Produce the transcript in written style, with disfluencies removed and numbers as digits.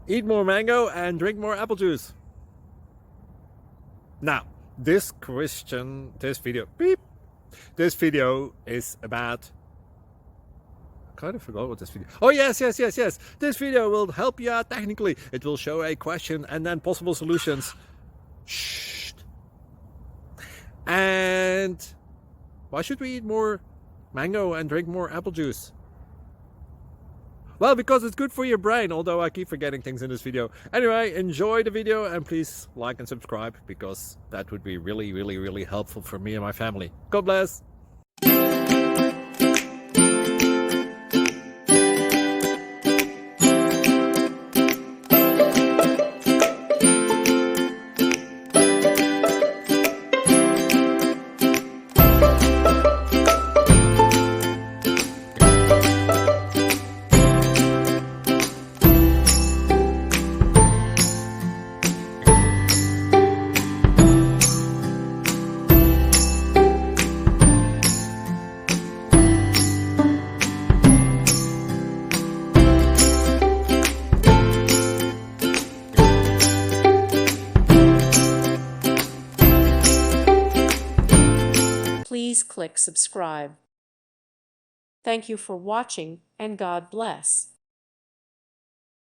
Eat more mango and drink more apple juice. Now, this video is about, I kind of forgot what this video. Oh, yes. This video will help you out technically. It will show a question and then possible solutions. Shh. And why should we eat more mango and drink more apple juice? Well, because it's good for your brain, although I keep forgetting things in this video. Anyway, enjoy the video and please like and subscribe, because that would be really helpful for me and my family. God bless! Please click subscribe. Thank you for watching, and God bless.